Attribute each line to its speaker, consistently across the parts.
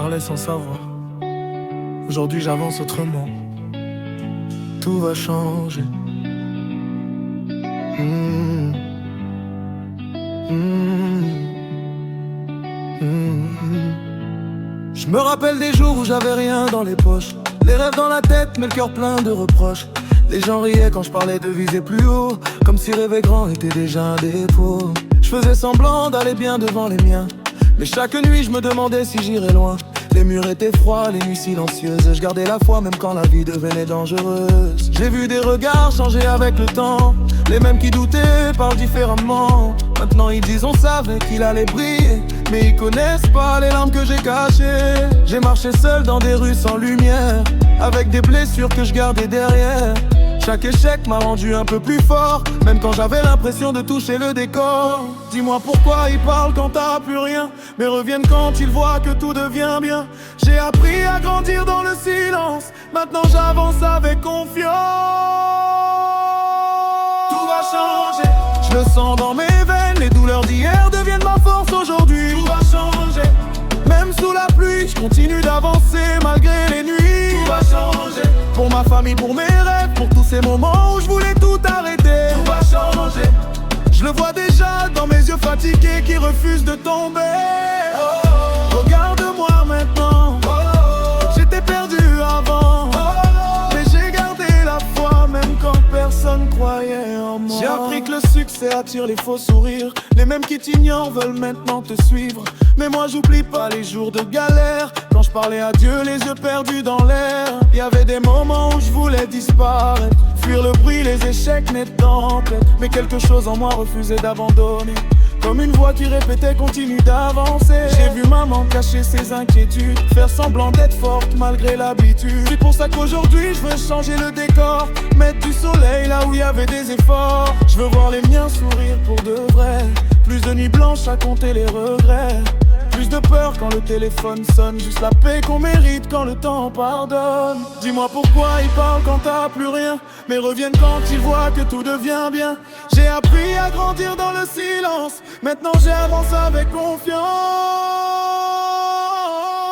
Speaker 1: parlais sans savoir. Aujourd'hui j'avance autrement. Tout va changer. Mmh. Mmh. Mmh. Je me rappelle des jours où j'avais rien dans les poches, les rêves dans la tête mais le cœur plein de reproches. Les gens riaient quand je parlais de viser plus haut, comme si rêver grand était déjà un dépôt. Je faisais semblant d'aller bien devant les miens, mais chaque nuit je me demandais si j'irais loin. Les murs étaient froids, les nuits silencieuses. Je gardais la foi même quand la vie devenait dangereuse. J'ai vu des regards changer avec le temps, les mêmes qui doutaient parlent différemment. Maintenant ils disent on savait qu'il allait briller, mais ils connaissent pas les larmes que j'ai cachées. J'ai marché seul dans des rues sans lumière, avec des blessures que je gardais derrière. Chaque échec m'a rendu un peu plus fort, même quand j'avais l'impression de toucher le décor. Dis-moi pourquoi ils parlent quand t'as plus rien, mais reviennent quand ils voient que tout devient bien. J'ai appris à grandir dans le silence, maintenant j'avance avec confiance. Tout va changer, je le sens dans mes veines. Les douleurs d'hier deviennent ma force aujourd'hui. Tout va changer, même sous la pluie, je continue d'avancer malgré les nuits. Tout va changer, pour ma famille, pour mes rêves, pour tous ces moments où je voulais tout arrêter. Tout va changer, je le vois déjà dans mes yeux fatigués qui refusent de tomber. Regarde-moi maintenant, j'étais perdu avant, mais j'ai gardé la foi même quand personne croyait en moi. J'ai appris que le succès attire les faux sourires, les mêmes qui t'ignorent veulent maintenant te suivre. Mais moi j'oublie pas les jours de galère, quand je parlais à Dieu les yeux perdus dans l'air. Il y avait des moments où je voulais disparaître, fuir le bruit, les échecs nées de tempête. Mais quelque chose en moi refusait d'abandonner, comme une voix qui répétait continue d'avancer. J'ai vu maman cacher ses inquiétudes, faire semblant d'être forte malgré l'habitude. C'est pour ça qu'aujourd'hui je veux changer le décor, mettre du soleil là où il y avait des efforts. Je veux voir les miens sourire pour de vrai, plus de nuits blanches à compter les regrets. Plus de peur quand le téléphone sonne, juste la paix qu'on mérite quand le temps pardonne. Dis-moi pourquoi ils parlent quand t'as plus rien, mais reviennent quand ils voient que tout devient bien. J'ai appris à grandir dans le silence, maintenant j'avance avec confiance.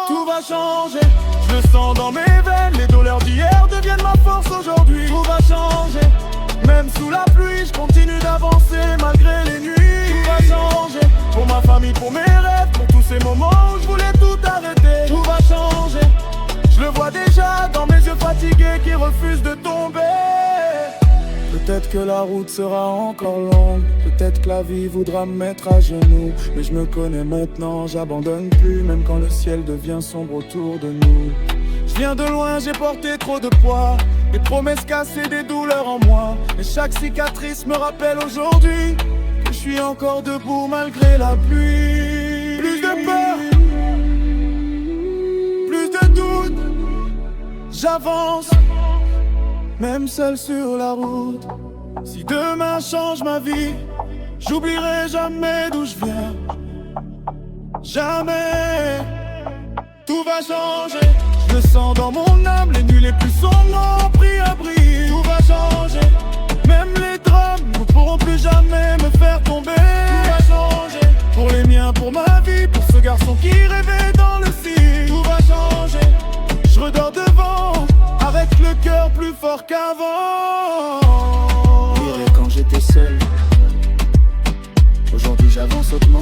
Speaker 1: Tout va changer, je le sens dans mes veines. Les douleurs d'hier deviennent ma force aujourd'hui. Tout va changer, même sous la pluie, je continue d'avancer malgré les nuits. Tout va changer, pour ma famille, pour mes rêves, pour tous ces moments où je voulais tout arrêter. Tout va changer, je le vois déjà dans mes yeux fatigués qui refusent de tomber. Peut-être que la route sera encore longue, peut-être que la vie voudra me mettre à genoux. Mais je me connais maintenant, j'abandonne plus, même quand le ciel devient sombre autour de nous. Je viens de loin, j'ai porté trop de poids, des promesses cassées, des douleurs en moi. Et chaque cicatrice me rappelle aujourd'hui que je suis encore debout malgré la pluie. Plus de peur, plus de doute, j'avance, même seul sur la route. Si demain change ma vie, j'oublierai jamais d'où je viens. Jamais. Tout va changer, je le sens dans mon âme. Les nuits les plus sombres ont pris à briller. Tout va changer, même les drames ne pourront plus jamais me faire tomber. Tout va changer, pour les miens, pour ma vie, pour ce garçon qui rêvait dans le ciel. Tout va changer, je redors devant, avec le cœur plus fort qu'avant. Hier quand j'étais seul, aujourd'hui j'avance autrement.